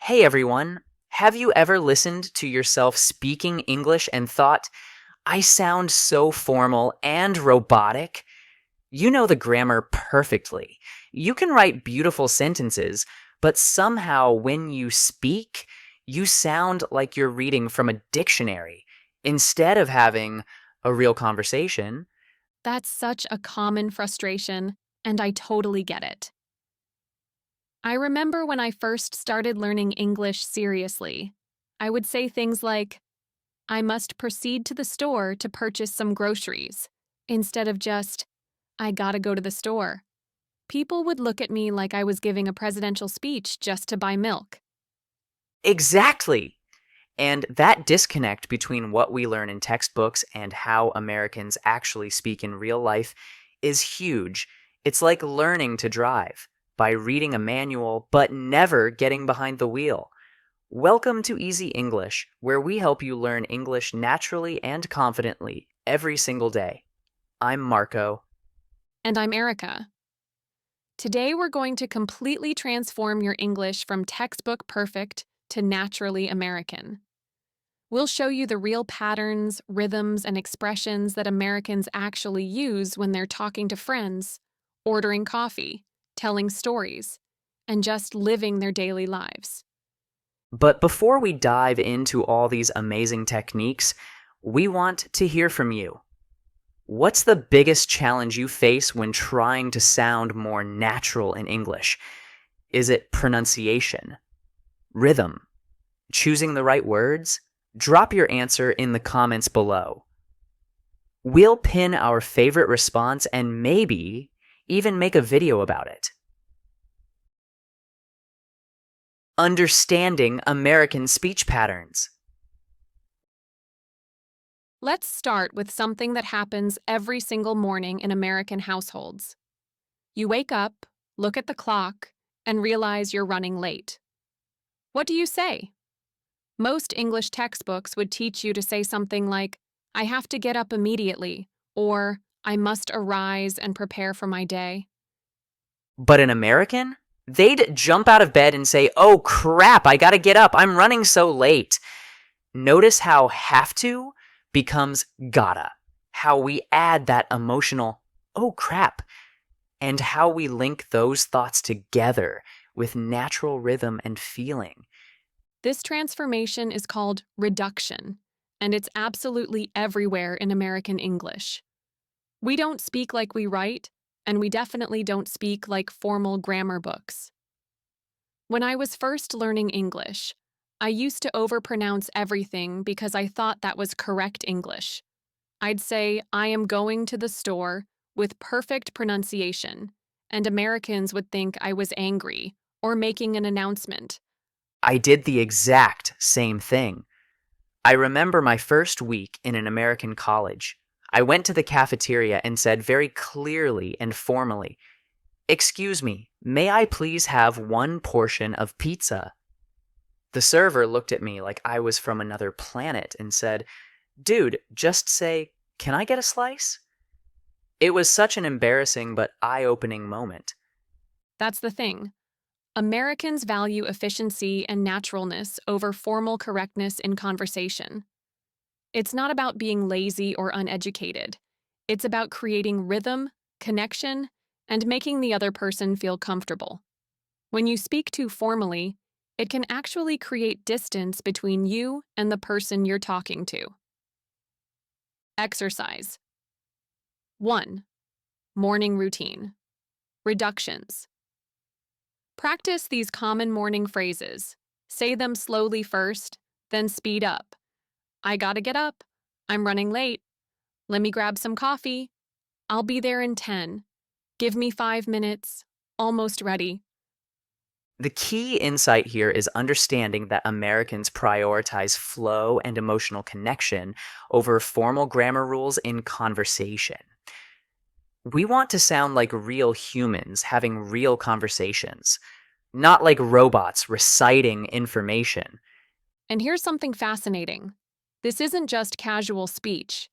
Hey everyone, have you ever listened to yourself speaking English and thought, I sound so formal and robotic? You know the grammar perfectly. You can write beautiful sentences, but somehow when you speak, you sound like you're reading from a dictionary instead of having a real conversation. That's such a common frustration, and I totally get it. I remember when I first started learning English seriously. I would say things like, I must proceed to the store to purchase some groceries, instead of just, I gotta go to the store. People would look at me like I was giving a presidential speech just to buy milk. Exactly! And that disconnect between what we learn in textbooks and how Americans actually speak in real life is huge. It's like learning to drive by reading a manual but never getting behind the wheel. Welcome to Easy English, where we help you learn English naturally and confidently every single day. I'm Marco. And I'm Erika. Today we're going to completely transform your English from textbook perfect to naturally American. We'll show you the real patterns, rhythms, and expressions that Americans actually use when they're talking to friends, ordering coffee, telling stories, and just living their daily lives. But before we dive into all these amazing techniques, we want to hear from you. What's the biggest challenge you face when trying to sound more natural in English? Is it pronunciation? Rhythm? Choosing the right words? Drop your answer in the comments below. We'll pin our favorite response and maybe even make a video about it. Understanding American speech patterns. Let's start with something that happens every single morning in American households. You wake up, look at the clock, and realize you're running late. What do you say? Most English textbooks would teach you to say something like, I have to get up immediately, or I must arise and prepare for my day. But an American? They'd jump out of bed and say, oh crap, I gotta get up, I'm running so late. Notice how have to becomes gotta, how we add that emotional, oh crap, and how we link those thoughts together with natural rhythm and feeling. This transformation is called reduction, and it's absolutely everywhere in American English. We don't speak like we write, and we definitely don't speak like formal grammar books. When I was first learning English, I used to overpronounce everything because I thought that was correct English. I'd say, I am going to the store with perfect pronunciation, and Americans would think I was angry or making an announcement. I did the exact same thing. I remember my first week in an American college. I went to the cafeteria and said very clearly and formally, excuse me, may I please have one portion of pizza? The server looked at me like I was from another planet and said, dude, just say, can I get a slice? It was such an embarrassing but eye-opening moment. That's the thing. Americans value efficiency and naturalness over formal correctness in conversation. It's not about being lazy or uneducated. It's about creating rhythm, connection, and making the other person feel comfortable. When you speak too formally, it can actually create distance between you and the person you're talking to. Exercise 1. Morning routine. Reductions. Practice these common morning phrases. Say them slowly first, then speed up. I gotta get up. I'm running late. Let me grab some coffee. I'll be there in 10. Give me 5 minutes. Almost ready. The key insight here is understanding that Americans prioritize flow and emotional connection over formal grammar rules in conversation. We want to sound like real humans having real conversations, not like robots reciting information. And here's something fascinating. This isn't just casual speech.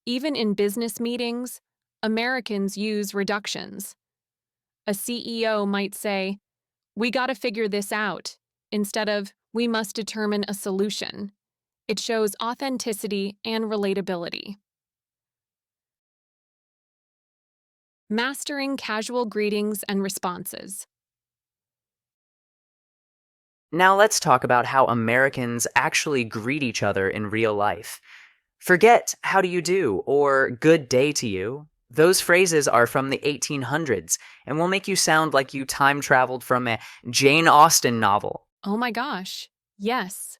Even in business meetings, Americans use reductions. A CEO might say, we gotta figure this out. instead of we must determine a solution. It shows authenticity and relatability. Mastering casual greetings and responses. Now let's talk about how Americans actually greet each other in real life. Forget "how do you do" or "good day to you." Those phrases are from the 1800s and will make you sound like you time traveled from a Jane Austen novel. Oh my gosh, yes.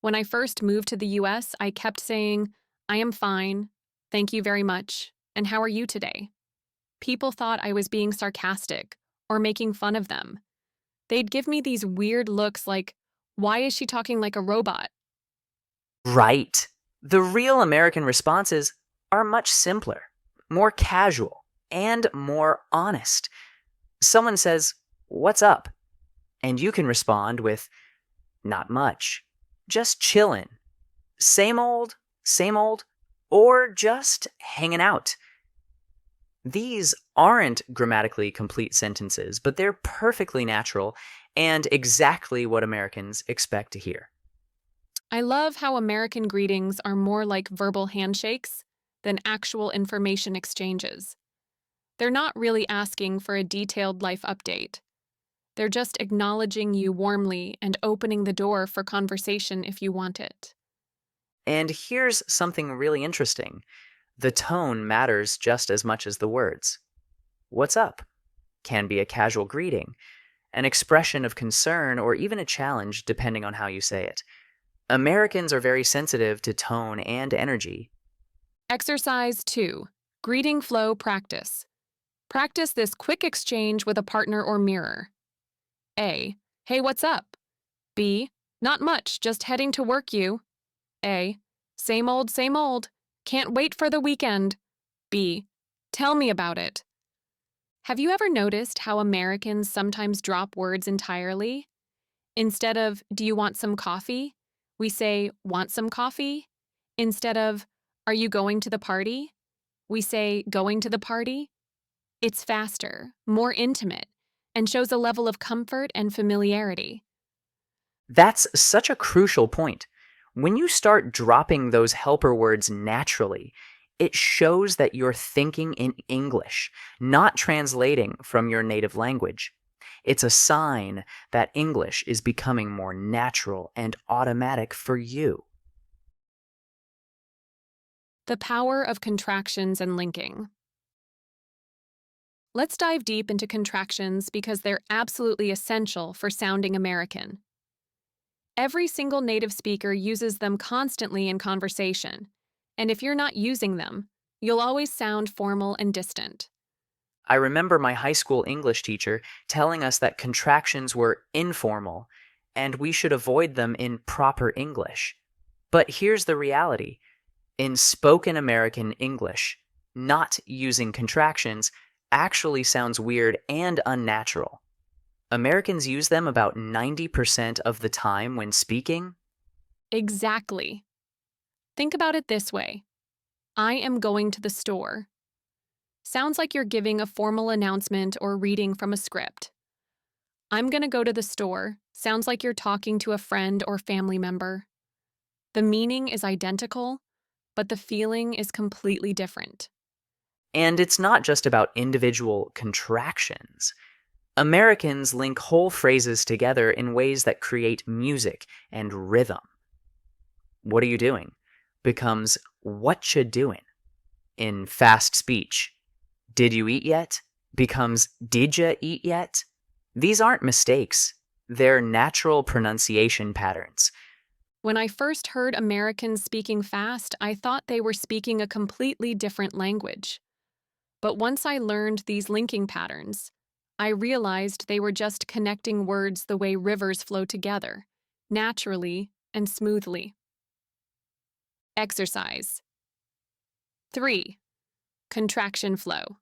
When I first moved to the US, I kept saying, I am fine, thank you very much, and how are you today? People thought I was being sarcastic or making fun of them. They'd give me these weird looks like, why is she talking like a robot? Right. The real American responses are much simpler, more casual, and more honest. Someone says, "What's up?" And you can respond with, "Not much. Just chillin'. Same old, or just hanging out." These aren't grammatically complete sentences, but they're perfectly natural and exactly what Americans expect to hear. I love how American greetings are more like verbal handshakes than actual information exchanges. They're not really asking for a detailed life update. They're just acknowledging you warmly and opening the door for conversation if you want it. And here's something really interesting. The tone matters just as much as the words. "What's up?" can be a casual greeting, an expression of concern, or even a challenge depending on how you say it. Americans are very sensitive to tone and energy. Exercise 2. Greeting flow practice. Practice this quick exchange with a partner or mirror. A. Hey, what's up? B. Not much, just heading to work you. A. Same old, same old. Can't wait for the weekend. B. Tell me about it. Have you ever noticed how Americans sometimes drop words entirely? Instead of, do you want some coffee? We say, want some coffee? Instead of, are you going to the party? We say, going to the party? It's faster, more intimate, and shows a level of comfort and familiarity. That's such a crucial point. When you start dropping those helper words naturally, it shows that you're thinking in English, not translating from your native language. It's a sign that English is becoming more natural and automatic for you. The power of contractions and linking. Let's dive deep into contractions because they're absolutely essential for sounding American. Every single native speaker uses them constantly in conversation, and if you're not using them, you'll always sound formal and distant. I remember my high school English teacher telling us that contractions were informal and we should avoid them in proper English. But here's the reality. In spoken American English, not using contractions actually sounds weird and unnatural. Americans use them about 90% of the time when speaking. Exactly. Think about it this way. I am going to the store. Sounds like you're giving a formal announcement or reading from a script. I'm gonna go to the store. Sounds like you're talking to a friend or family member. The meaning is identical, but the feeling is completely different. And it's not just about individual contractions. Americans link whole phrases together in ways that create music and rhythm. "What are you doing?" becomes "what you doing." In fast speech, "Did you eat yet?" becomes "did ya eat yet?" These aren't mistakes. They're natural pronunciation patterns. When I first heard Americans speaking fast, I thought they were speaking a completely different language. But once I learned these linking patterns, I realized they were just connecting words the way rivers flow together, naturally and smoothly. Exercise 3. Contraction flow.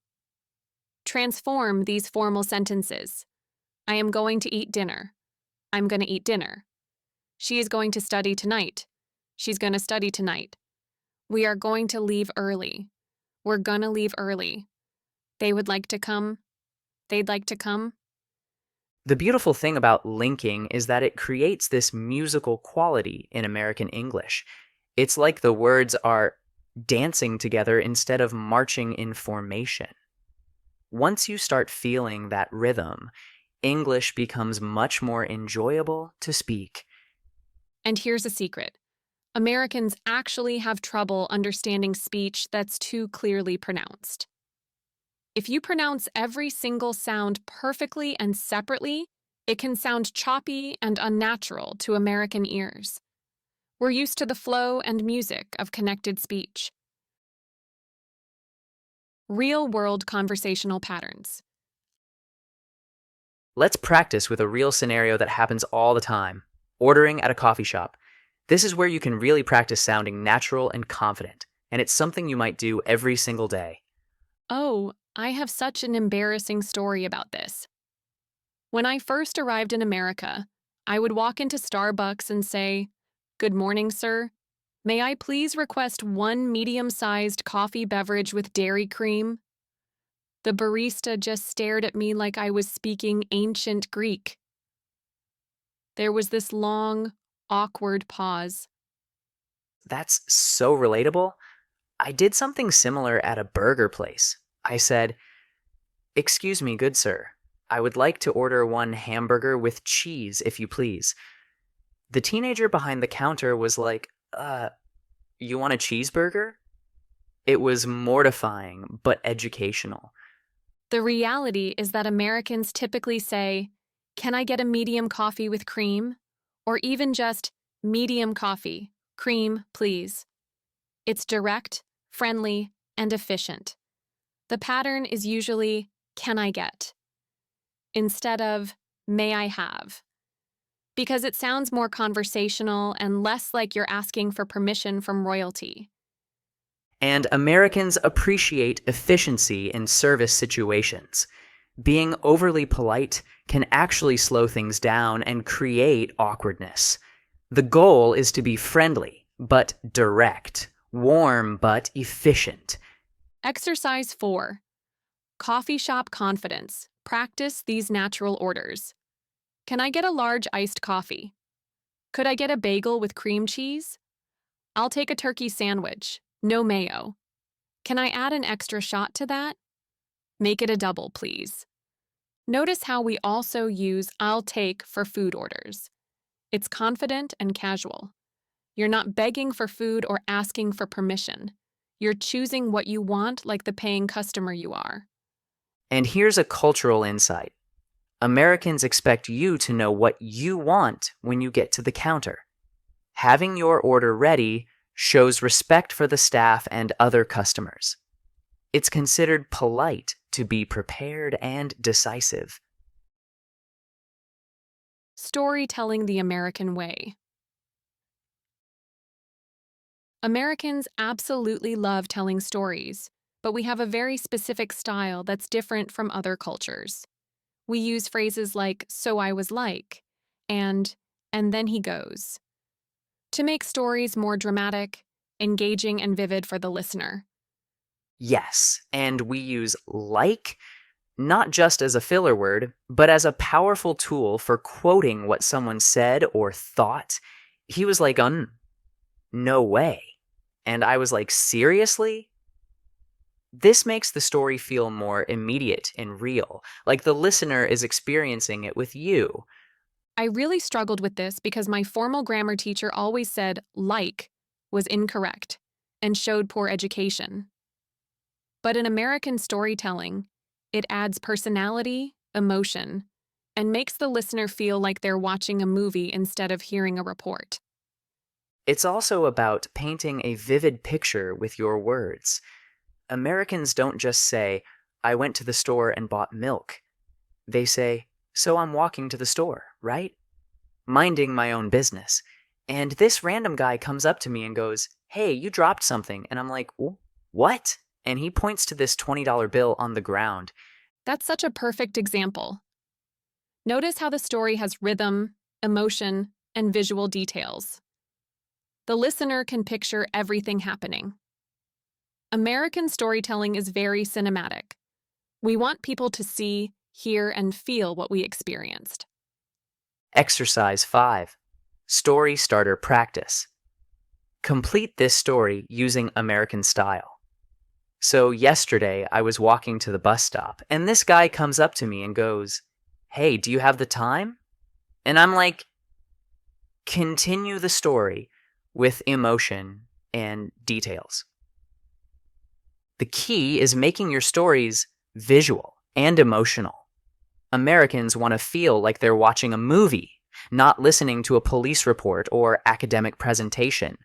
Transform these formal sentences. I am going to eat dinner. I'm going to eat dinner. She is going to study tonight. She's going to study tonight. We are going to leave early. We're gonna leave early. They would like to come. They'd like to come. The beautiful thing about linking is that it creates this musical quality in American English. It's like the words are dancing together instead of marching in formation. Once you start feeling that rhythm, English becomes much more enjoyable to speak. And here's a secret. Americans actually have trouble understanding speech that's too clearly pronounced. If you pronounce every single sound perfectly and separately, it can sound choppy and unnatural to American ears. We're used to the flow and music of connected speech. Real-world conversational patterns. Let's practice with a real scenario that happens all the time: ordering at a coffee shop. This is where you can really practice sounding natural and confident, and it's something you might do every single day. Oh, I have such an embarrassing story about this. When I first arrived in America, I would walk into Starbucks and say, "Good morning, sir. May I please request one medium-sized coffee beverage with dairy cream?" The barista just stared at me like I was speaking ancient Greek. There was this long, awkward pause. That's so relatable. I did something similar at a burger place. I said, "Excuse me, good sir. I would like to order one hamburger with cheese, if you please." The teenager behind the counter was like, you want a cheeseburger? It was mortifying, but educational. The reality is that Americans typically say, "Can I get a medium coffee with cream?" Or even just, "Medium coffee, cream, please." It's direct, friendly, and efficient. The pattern is usually, "Can I get?" instead of, "May I have?" because it sounds more conversational and less like you're asking for permission from royalty. And Americans appreciate efficiency in service situations. Being overly polite can actually slow things down and create awkwardness. The goal is to be friendly, but direct, warm, but efficient. Exercise 4. Coffee shop confidence. Practice these natural orders. Can I get a large iced coffee? Could I get a bagel with cream cheese? I'll take a turkey sandwich. No mayo. Can I add an extra shot to that? Make it a double, please. Notice how we also use "I'll take" for food orders. It's confident and casual. You're not begging for food or asking for permission. You're choosing what you want like the paying customer you are. And here's a cultural insight: Americans expect you to know what you want when you get to the counter. Having your order ready shows respect for the staff and other customers. It's considered polite to be prepared and decisive. Storytelling the American way. Americans absolutely love telling stories, but we have a very specific style that's different from other cultures. We use phrases like "so I was like" and then he goes, to make stories more dramatic, engaging, and vivid for the listener. Yes, and we use like not just as a filler word, but as a powerful tool for quoting what someone said or thought. He was like, no way. And I was like, seriously? This makes the story feel more immediate and real, like the listener is experiencing it with you. I really struggled with this because my formal grammar teacher always said "like" was incorrect and showed poor education. But in American storytelling, it adds personality, emotion, and makes the listener feel like they're watching a movie instead of hearing a report. It's also about painting a vivid picture with your words. Americans don't just say, "I went to the store and bought milk." They say, "So I'm walking to the store, right? Minding my own business. And this random guy comes up to me and goes, 'Hey, you dropped something.' And I'm like, 'What?' And he points to this $20 bill on the ground. That's such a perfect example. Notice how the story has rhythm, emotion, and visual details. The listener can picture everything happening. American storytelling is very cinematic. We want people to see, hear, and feel what we experienced. Exercise 5. Story Starter Practice. Complete this story using American style. So yesterday I was walking to the bus stop and this guy comes up to me and goes, "Hey, do you have the time?" And I'm like, continue the story with emotion and details. The key is making your stories visual and emotional. Americans want to feel like they're watching a movie, not listening to a police report or academic presentation.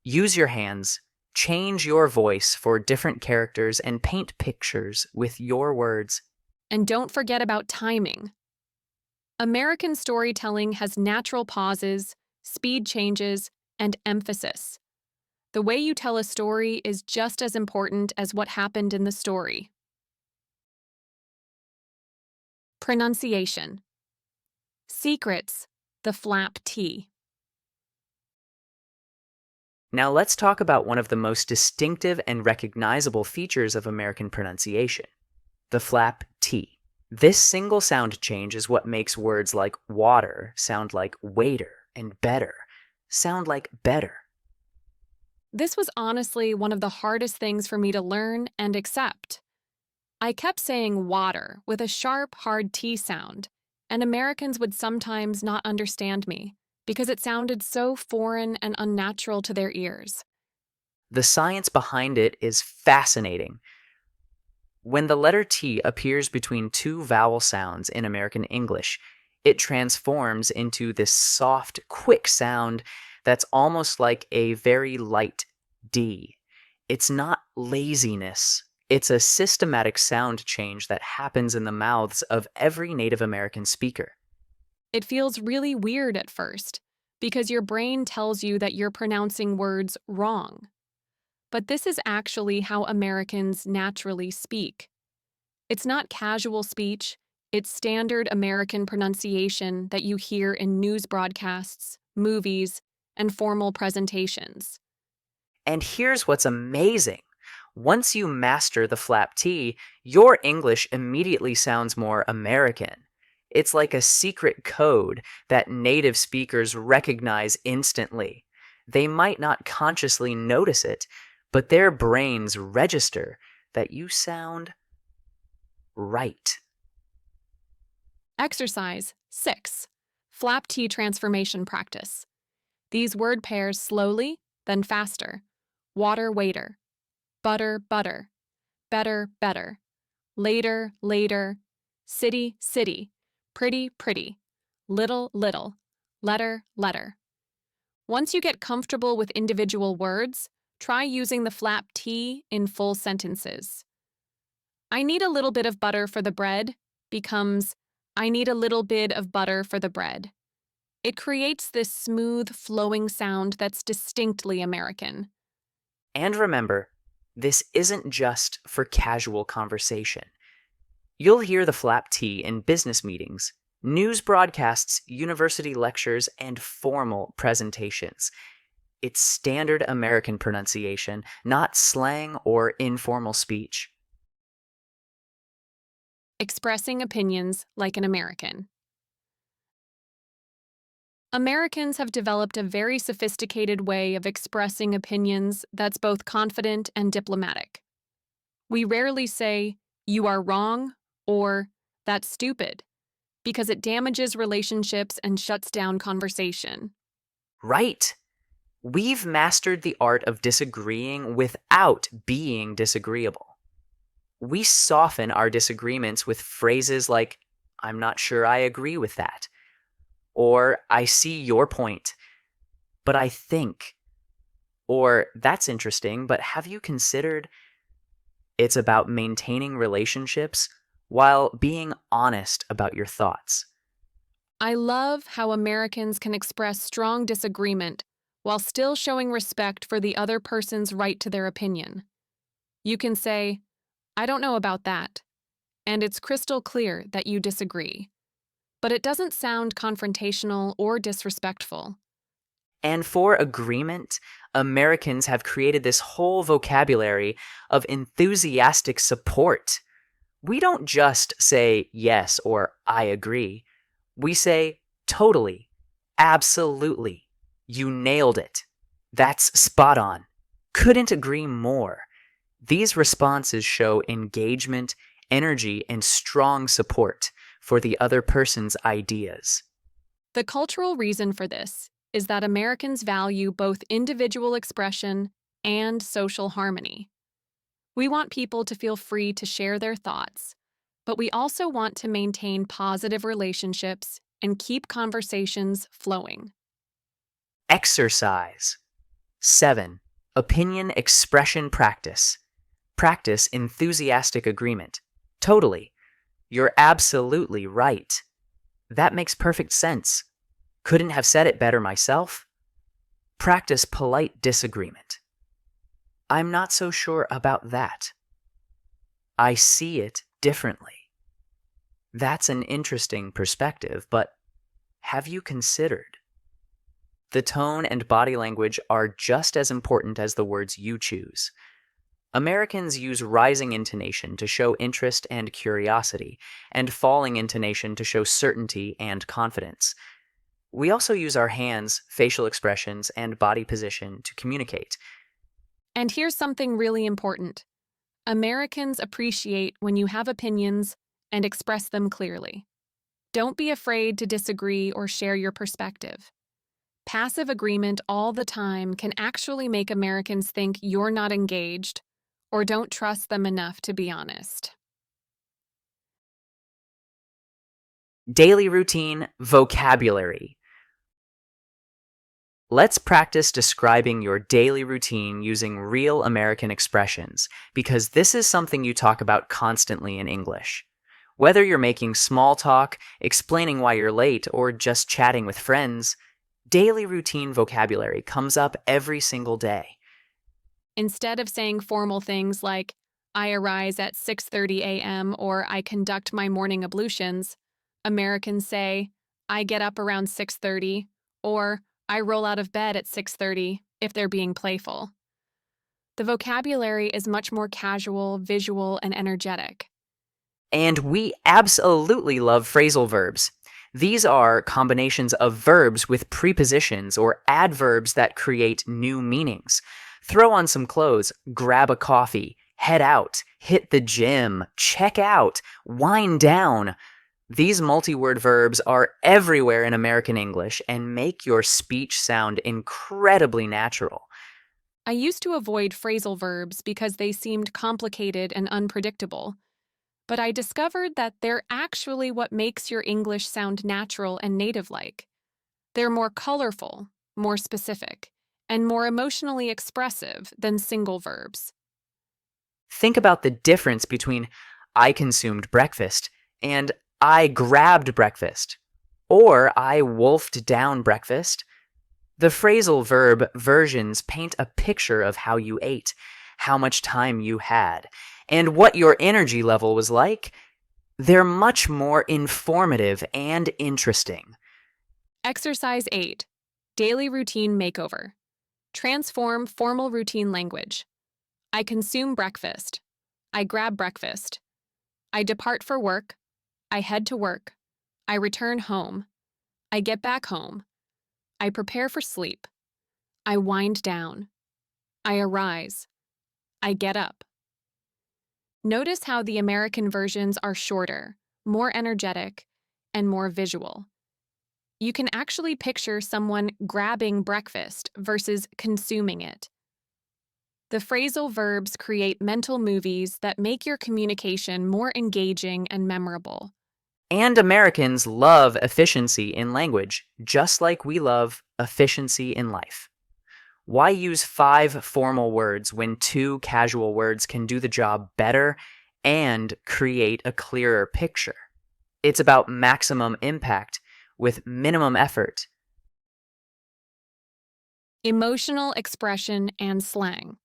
Use your hands, change your voice for different characters, and paint pictures with your words. And don't forget about timing. American storytelling has natural pauses, speed changes, and emphasis. The way you tell a story is just as important as what happened in the story. Pronunciation. Secrets, the flap T. Now let's talk about one of the most distinctive and recognizable features of American pronunciation, the flap T. This single sound change is what makes words like water sound like waiter and better sound like better. This was honestly one of the hardest things for me to learn and accept. I kept saying water with a sharp, hard T sound, and Americans would sometimes not understand me because it sounded so foreign and unnatural to their ears. The science behind it is fascinating. When the letter T appears between two vowel sounds in American English, it transforms into this soft, quick sound that's almost like a very light D. It's not laziness. It's a systematic sound change that happens in the mouths of every Native American speaker. It feels really weird at first because your brain tells you that you're pronouncing words wrong. But this is actually how Americans naturally speak. It's not casual speech, it's standard American pronunciation that you hear in news broadcasts, movies, and formal presentations. And here's what's amazing. Once you master the flap T, your English immediately sounds more American. It's like a secret code that native speakers recognize instantly. They might not consciously notice it, but their brains register that you sound right. Exercise 6. Flap T transformation practice. These word pairs slowly, then faster. Water, waiter. Butter, butter. Better, better. Later, later. City, city. Pretty, pretty. Little, little. Letter, letter. Once you get comfortable with individual words, try using the flap T in full sentences. I need a little bit of butter for the bread becomes I need a little bit of butter for the bread. It creates this smooth, flowing sound that's distinctly American. And remember, this isn't just for casual conversation. You'll hear the flap T in business meetings, news broadcasts, university lectures, and formal presentations. It's standard American pronunciation, not slang or informal speech. Expressing opinions like an American. Americans have developed a very sophisticated way of expressing opinions that's both confident and diplomatic. We rarely say, "You are wrong," or "That's stupid," because it damages relationships and shuts down conversation. Right. We've mastered the art of disagreeing without being disagreeable. We soften our disagreements with phrases like, "I'm not sure I agree with that," or "I see your point, but I think," or "That's interesting, but have you considered?" It's about maintaining relationships while being honest about your thoughts. I love how Americans can express strong disagreement while still showing respect for the other person's right to their opinion. You can say, "I don't know about that," and it's crystal clear that you disagree. But it doesn't sound confrontational or disrespectful. And for agreement, Americans have created this whole vocabulary of enthusiastic support. We don't just say yes or I agree. We say totally, absolutely, you nailed it, that's spot on, couldn't agree more. These responses show engagement, energy, and strong support for the other person's ideas. The cultural reason for this is that Americans value both individual expression and social harmony. We want people to feel free to share their thoughts, but we also want to maintain positive relationships and keep conversations flowing. Exercise. 7. Opinion expression practice. Practice enthusiastic agreement. Totally. You're absolutely right. That makes perfect sense. Couldn't have said it better myself. Practice polite disagreement. I'm not so sure about that. I see it differently. That's an interesting perspective, but have you considered? The tone and body language are just as important as the words you choose. Americans use rising intonation to show interest and curiosity, and falling intonation to show certainty and confidence. We also use our hands, facial expressions, and body position to communicate. And here's something really important. Americans appreciate when you have opinions and express them clearly. Don't be afraid to disagree or share your perspective. Passive agreement all the time can actually make Americans think you're not engaged or don't trust them enough to be honest. Daily routine, vocabulary. Let's practice describing your daily routine using real American expressions, because this is something you talk about constantly in English. Whether you're making small talk, explaining why you're late, or just chatting with friends, daily routine vocabulary comes up every single day. Instead of saying formal things like, I arise at 6:30 a.m. or I conduct my morning ablutions, Americans say, I get up around 6:30 or I roll out of bed at 6:30 if they're being playful. The vocabulary is much more casual, visual, and energetic. And we absolutely love phrasal verbs. These are combinations of verbs with prepositions or adverbs that create new meanings. Throw on some clothes, grab a coffee, head out, hit the gym, check out, wind down. These multi-word verbs are everywhere in American English and make your speech sound incredibly natural. I used to avoid phrasal verbs because they seemed complicated and unpredictable, but I discovered that they're actually what makes your English sound natural and native-like. They're more colorful, more specific, and more emotionally expressive than single verbs. Think about the difference between I consumed breakfast and I grabbed breakfast, or I wolfed down breakfast. The phrasal verb versions paint a picture of how you ate, how much time you had, and what your energy level was like. They're much more informative and interesting. Exercise 8. Daily Routine Makeover. Transform formal routine language. I consume breakfast. I grab breakfast. I depart for work. I head to work. I return home. I get back home. I prepare for sleep. I wind down. I arise. I get up. Notice how the American versions are shorter, more energetic, and more visual. You can actually picture someone grabbing breakfast versus consuming it. The phrasal verbs create mental movies that make your communication more engaging and memorable. And Americans love efficiency in language, just like we love efficiency in life. Why use 5 formal words when 2 casual words can do the job better and create a clearer picture? It's about maximum impact with minimum effort. Emotional expression and slang.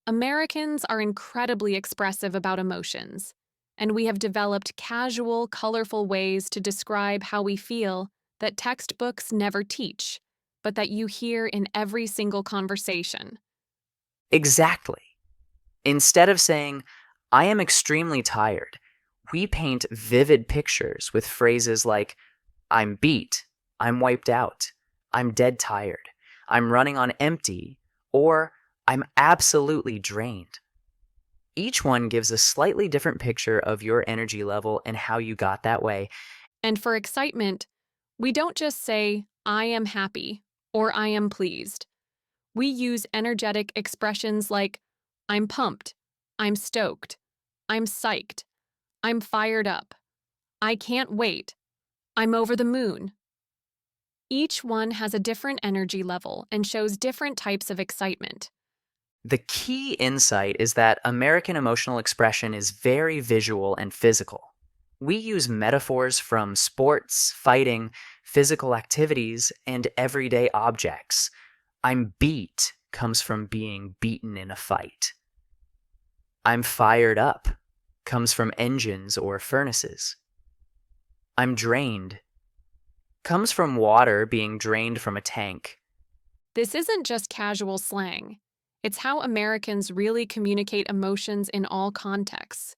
Americans are incredibly expressive about emotions, and we have developed casual, colorful ways to describe how we feel that textbooks never teach, but that you hear in every single conversation. Exactly. Instead of saying, I am extremely tired, we paint vivid pictures with phrases like, I'm beat, I'm wiped out, I'm dead tired, I'm running on empty, or I'm absolutely drained. Each one gives a slightly different picture of your energy level and how you got that way. And for excitement, we don't just say, I am happy or I am pleased. We use energetic expressions like, I'm pumped, I'm stoked, I'm psyched, I'm fired up, I can't wait, I'm over the moon. Each one has a different energy level and shows different types of excitement. The key insight is that American emotional expression is very visual and physical. We use metaphors from sports, fighting, physical activities, and everyday objects. I'm beat comes from being beaten in a fight. I'm fired up comes from engines or furnaces. I'm drained comes from water being drained from a tank. This isn't just casual slang. It's how Americans really communicate emotions in all contexts.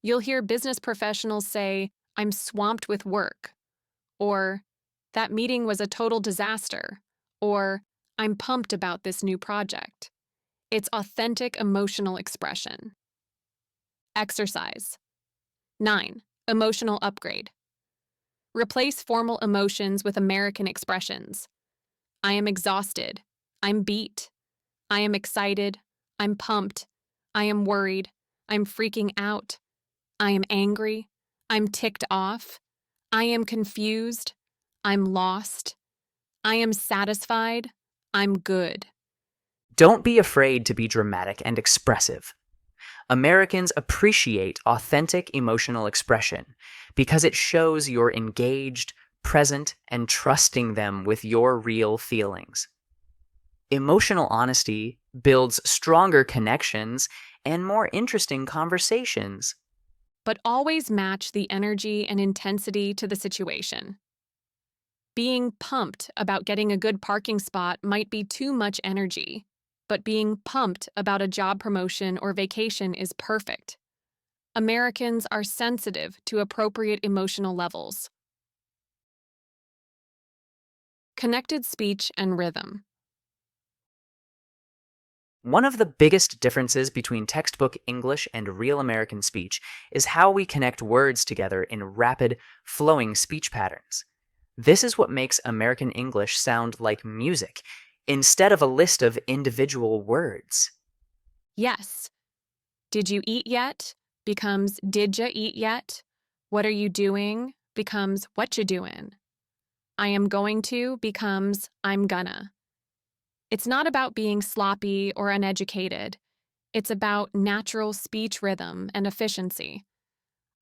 You'll hear business professionals say, I'm swamped with work, or that meeting was a total disaster, or I'm pumped about this new project. It's authentic emotional expression. Exercise. 9. Emotional upgrade. Replace formal emotions with American expressions. I am exhausted. I'm beat. I am excited. I'm pumped. I am worried. I'm freaking out. I am angry. I'm ticked off. I am confused. I'm lost. I am satisfied. I'm good. Don't be afraid to be dramatic and expressive. Americans appreciate authentic emotional expression because it shows you're engaged, present, and trusting them with your real feelings. Emotional honesty builds stronger connections and more interesting conversations. But always match the energy and intensity to the situation. Being pumped about getting a good parking spot might be too much energy, but being pumped about a job promotion or vacation is perfect. Americans are sensitive to appropriate emotional levels. Connected speech and rhythm. One of the biggest differences between textbook English and real American speech is how we connect words together in rapid, flowing speech patterns. This is what makes American English sound like music instead of a list of individual words. Yes. Did you eat yet becomes did ya eat yet? What are you doing becomes what you doing. I am going to becomes I'm gonna. It's not about being sloppy or uneducated. It's about natural speech rhythm and efficiency.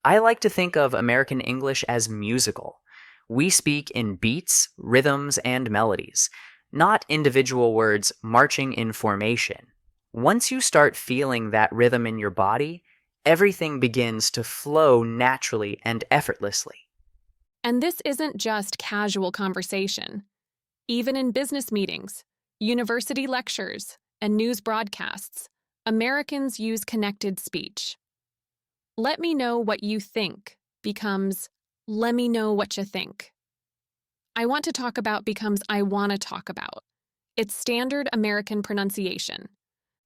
I like to think of American English as musical. We speak in beats, rhythms, and melodies, not individual words marching in formation. Once you start feeling that rhythm in your body, everything begins to flow naturally and effortlessly. And this isn't just casual conversation. Even in business meetings, university lectures, and news broadcasts, Americans use connected speech. Let me know what you think becomes let me know what you think. I want to talk about becomes I want to talk about. It's standard American pronunciation.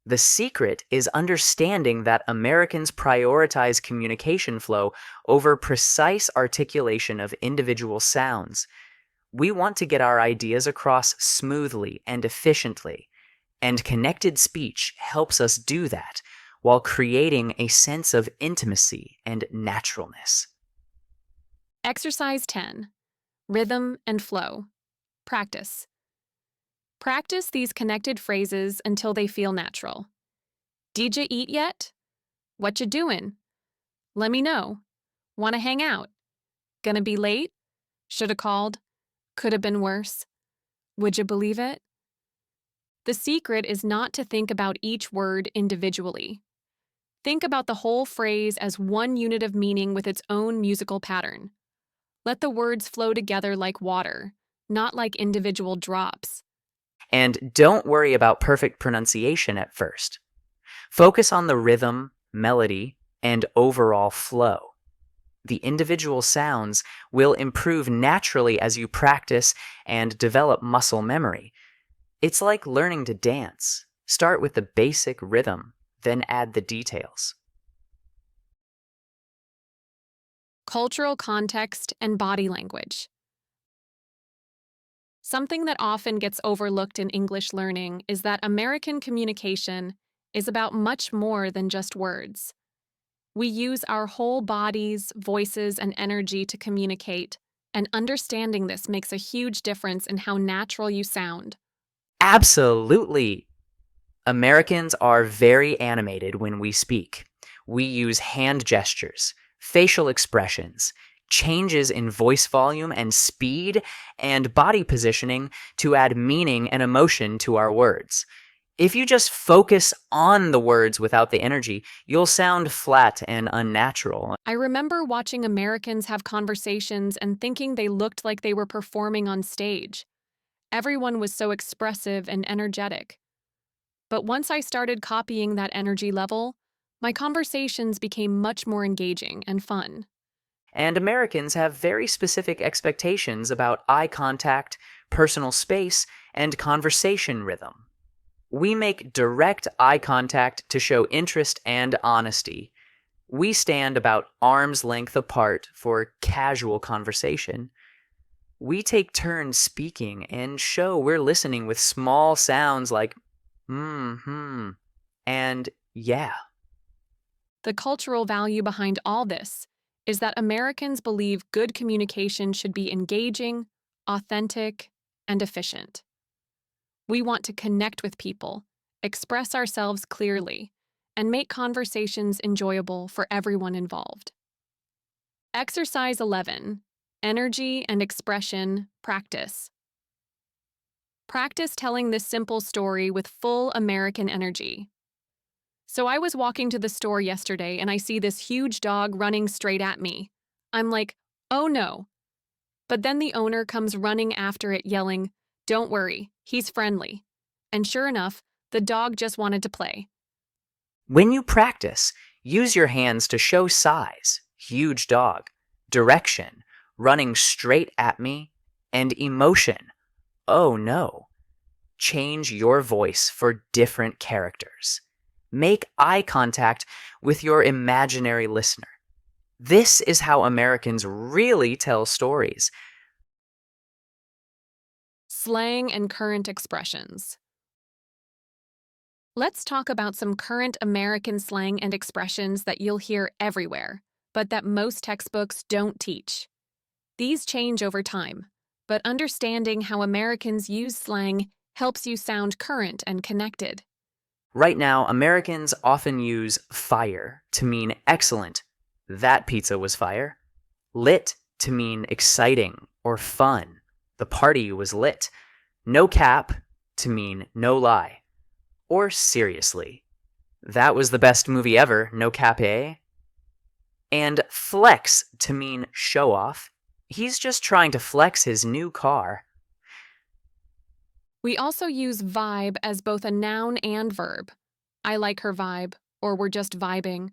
The secret is understanding that Americans prioritize communication flow over precise articulation of individual sounds. We want to get our ideas across smoothly and efficiently, and connected speech helps us do that while creating a sense of intimacy and naturalness. Exercise 10. Rhythm and flow. Practice. Practice these connected phrases until they feel natural. Did ya eat yet? What ya doin'? Let me know. Wanna hang out? Gonna be late? Shoulda called? Coulda been worse? Would you believe it? The secret is not to think about each word individually. Think about the whole phrase as one unit of meaning with its own musical pattern. Let the words flow together like water, not like individual drops. And don't worry about perfect pronunciation at first. Focus on the rhythm, melody, and overall flow. The individual sounds will improve naturally as you practice and develop muscle memory. It's like learning to dance. Start with the basic rhythm, then add the details. Cultural context and body language. Something that often gets overlooked in English learning is that American communication is about much more than just words. We use our whole bodies, voices, and energy to communicate, and understanding this makes a huge difference in how natural you sound. Absolutely. Americans are very animated when we speak. We use hand gestures, facial expressions, changes in voice volume and speed, and body positioning to add meaning and emotion to our words. If you just focus on the words without the energy, you'll sound flat and unnatural. I remember watching Americans have conversations and thinking they looked like they were performing on stage. Everyone was so expressive and energetic. But once I started copying that energy level, my conversations became much more engaging and fun. And Americans have very specific expectations about eye contact, personal space, and conversation rhythm. We make direct eye contact to show interest and honesty. We stand about arm's length apart for casual conversation. We take turns speaking and show we're listening with small sounds like hmm and yeah. The cultural value behind all this is that Americans believe good communication should be engaging, authentic, and efficient. We want to connect with people, express ourselves clearly, and make conversations enjoyable for everyone involved. Exercise 11. Energy and expression practice. Practice telling this simple story with full American energy. So I was walking to the store yesterday and I see this huge dog running straight at me. I'm like, oh no. But then the owner comes running after it yelling, don't worry, he's friendly. And sure enough, the dog just wanted to play. When you practice, use your hands to show size, huge dog, direction, running straight at me, and emotion. Oh no. Change your voice for different characters. Make eye contact with your imaginary listener. This is how Americans really tell stories. Slang and current expressions. Let's talk about some current American slang and expressions that you'll hear everywhere, but that most textbooks don't teach. These change over time, but understanding how Americans use slang helps you sound current and connected. Right now, Americans often use fire to mean excellent. That pizza was fire. Lit to mean exciting or fun. The party was lit. No cap to mean no lie. Or seriously. That was the best movie ever, no cap, eh? And flex to mean show off. He's just trying to flex his new car. We also use vibe as both a noun and verb. I like her vibe, or we're just vibing.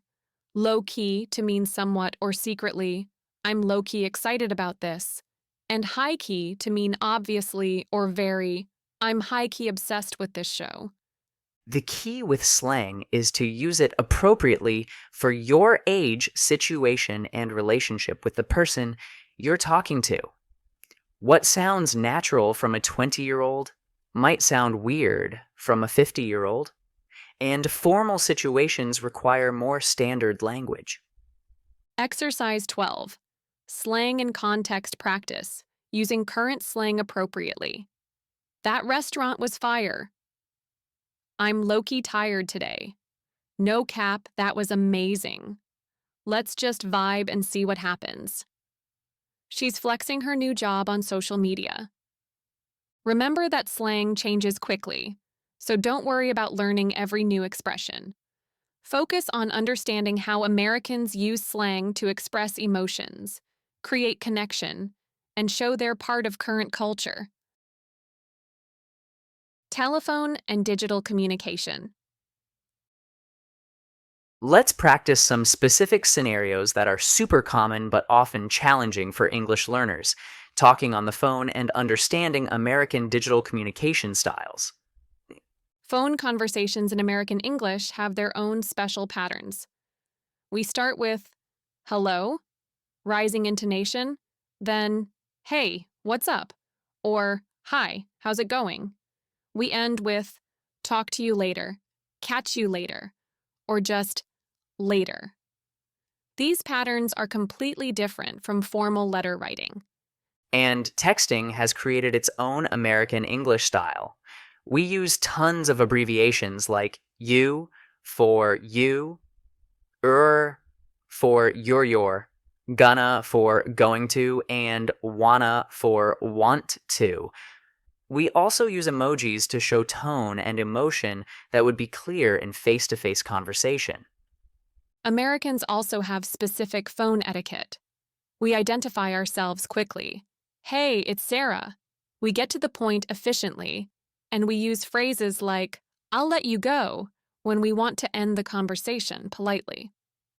Low-key to mean somewhat or secretly. I'm low-key excited about this. And high-key to mean obviously or very. I'm high-key obsessed with this show. The key with slang is to use it appropriately for your age, situation, and relationship with the person you're talking to. What sounds natural from a 20-year-old might sound weird from a 50-year-old, and formal situations require more standard language. Exercise 12. Slang and context practice, using current slang appropriately. That restaurant was fire. I'm low-key tired today. No cap, that was amazing. Let's just vibe and see what happens. She's flexing her new job on social media. Remember that slang changes quickly, so don't worry about learning every new expression. Focus on understanding how Americans use slang to express emotions, create connection, and show they're part of current culture. Telephone and digital communication. Let's practice some specific scenarios that are super common but often challenging for English learners, talking on the phone and understanding American digital communication styles. Phone conversations in American English have their own special patterns. We start with hello, rising intonation, then hey, what's up? Or hi, how's it going? We end with talk to you later, catch you later, or just later. These patterns are completely different from formal letter writing. And texting has created its own American English style. We use tons of abbreviations like you for you, for your, gonna for going to, and wanna for want to. We also use emojis to show tone and emotion that would be clear in face-to-face conversation. Americans also have specific phone etiquette. We identify ourselves quickly. Hey, it's Sarah. We get to the point efficiently, and we use phrases like, I'll let you go, when we want to end the conversation politely.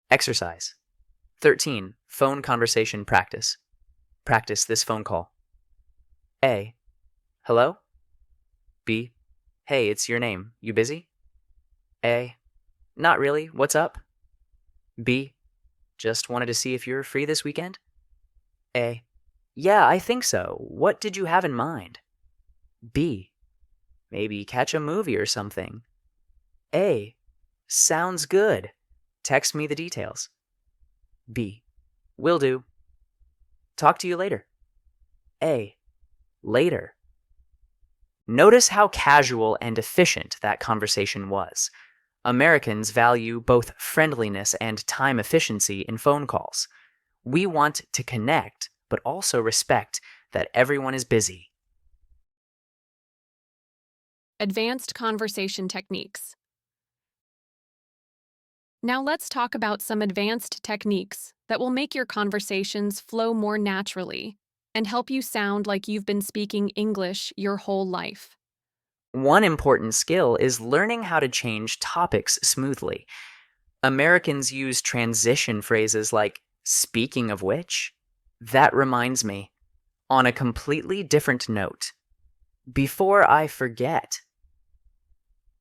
Exercise 13. Phone conversation practice. Practice this phone call. A. Hello? B. Hey, it's your name. You busy? A. Not really. What's up? B. Just wanted to see if you're free this weekend? A. Yeah, I think so. What did you have in mind? B. Maybe catch a movie or something. A. Sounds good. Text me the details. B. Will do. Talk to you later. A. Later. Notice how casual and efficient that conversation was. Americans value both friendliness and time efficiency in phone calls. We want to connect, but also respect that everyone is busy. Advanced conversation techniques. Now let's talk about some advanced techniques that will make your conversations flow more naturally and help you sound like you've been speaking English your whole life. One important skill is learning how to change topics smoothly. Americans use transition phrases like, speaking of which, that reminds me, on a completely different note, before I forget.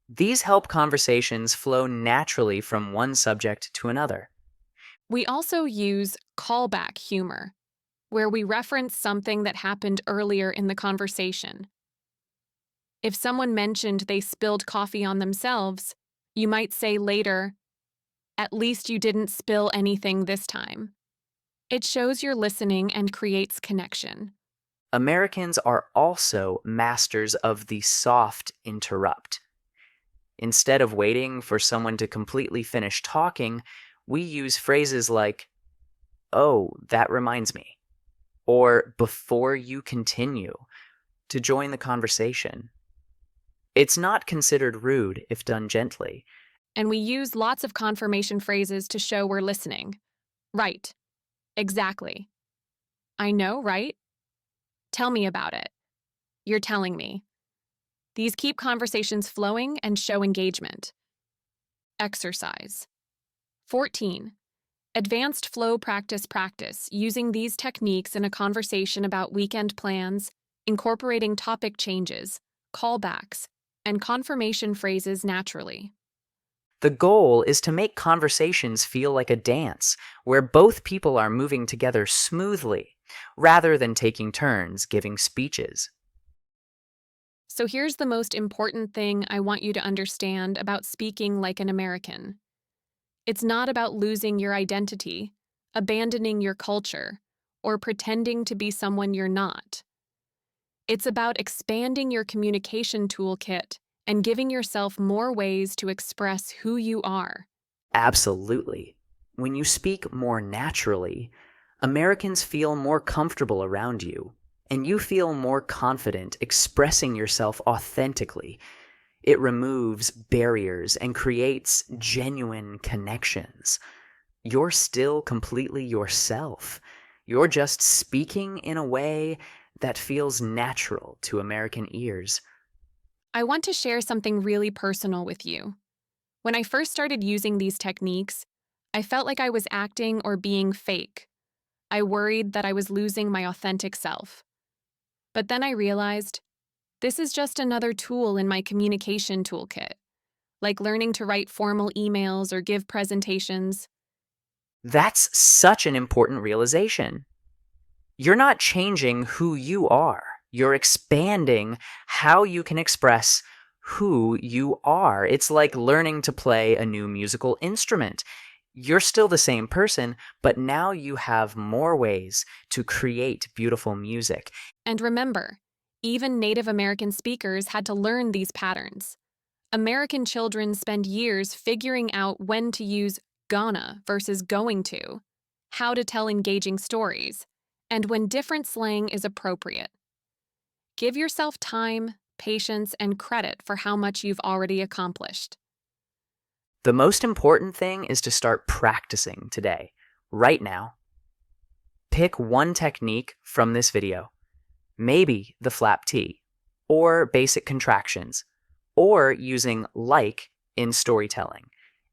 These help conversations flow naturally from one subject to another. We also use callback humor, where we reference something that happened earlier in the conversation. If someone mentioned they spilled coffee on themselves, you might say later, at least you didn't spill anything this time. It shows you're listening and creates connection. Americans are also masters of the soft interrupt. Instead of waiting for someone to completely finish talking, we use phrases like, oh, that reminds me, or before you continue, to join the conversation. It's not considered rude if done gently. And we use lots of confirmation phrases to show we're listening. Right. Exactly. I know, right? Tell me about it. You're telling me. These keep conversations flowing and show engagement. Exercise. 14. Advanced flow practice using these techniques in a conversation about weekend plans, incorporating topic changes, callbacks, and confirmation phrases naturally. The goal is to make conversations feel like a dance, where both people are moving together smoothly, rather than taking turns giving speeches. So here's the most important thing I want you to understand about speaking like an American. It's not about losing your identity, abandoning your culture, or pretending to be someone you're not. It's about expanding your communication toolkit and giving yourself more ways to express who you are. Absolutely. When you speak more naturally, Americans feel more comfortable around you, and you feel more confident expressing yourself authentically. It removes barriers and creates genuine connections. You're still completely yourself. You're just speaking in a way that feels natural to American ears. I want to share something really personal with you. When I first started using these techniques, I felt like I was acting or being fake. I worried that I was losing my authentic self. But then I realized this is just another tool in my communication toolkit, like learning to write formal emails or give presentations. That's such an important realization. You're not changing who you are. You're expanding how you can express who you are. It's like learning to play a new musical instrument. You're still the same person, but now you have more ways to create beautiful music. And remember, even Native American speakers had to learn these patterns. American children spend years figuring out when to use gonna versus going to, how to tell engaging stories, and when different slang is appropriate. Give yourself time, patience, and credit for how much you've already accomplished. The most important thing is to start practicing today, right now. Pick one technique from this video, maybe the flap T, or basic contractions, or using like in storytelling,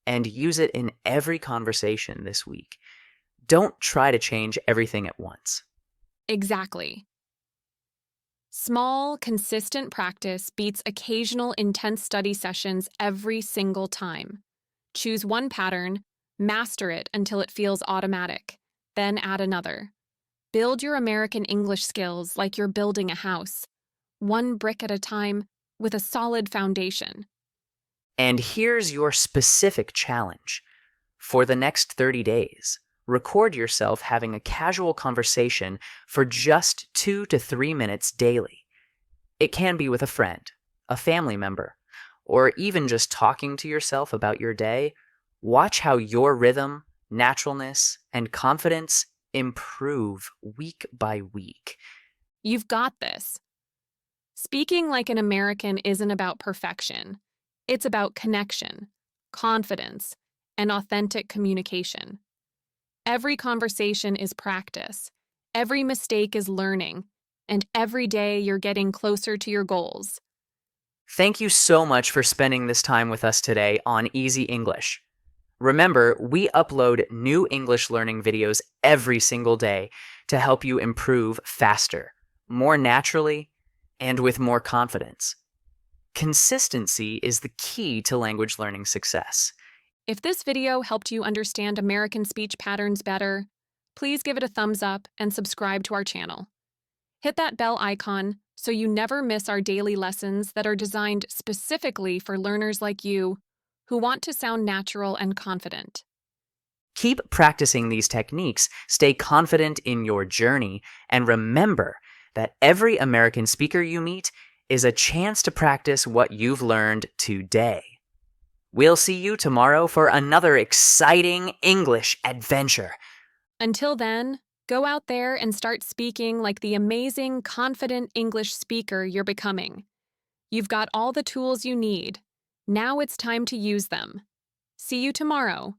and use it in every conversation this week. Don't try to change everything at once. Exactly. Small, consistent practice beats occasional intense study sessions every single time. Choose one pattern, master it until it feels automatic, then add another. Build your American English skills like you're building a house, one brick at a time with a solid foundation. And here's your specific challenge. For the next 30 days, record yourself having a casual conversation for just 2 to 3 minutes daily. It can be with a friend, a family member, or even just talking to yourself about your day. Watch how your rhythm, naturalness, and confidence improve week by week. You've got this. Speaking like an American isn't about perfection. It's about connection, confidence, and authentic communication. Every conversation is practice. Every mistake is learning. And every day you're getting closer to your goals. Thank you so much for spending this time with us today on Easy English. Remember, we upload new English learning videos every single day to help you improve faster, more naturally, and with more confidence. Consistency is the key to language learning success. If this video helped you understand American speech patterns better, please give it a thumbs up and subscribe to our channel. Hit that bell icon so you never miss our daily lessons that are designed specifically for learners like you who want to sound natural and confident. Keep practicing these techniques, stay confident in your journey, and remember that every American speaker you meet is a chance to practice what you've learned today. We'll see you tomorrow for another exciting English adventure. Until then, go out there and start speaking like the amazing, confident English speaker you're becoming. You've got all the tools you need. Now it's time to use them. See you tomorrow.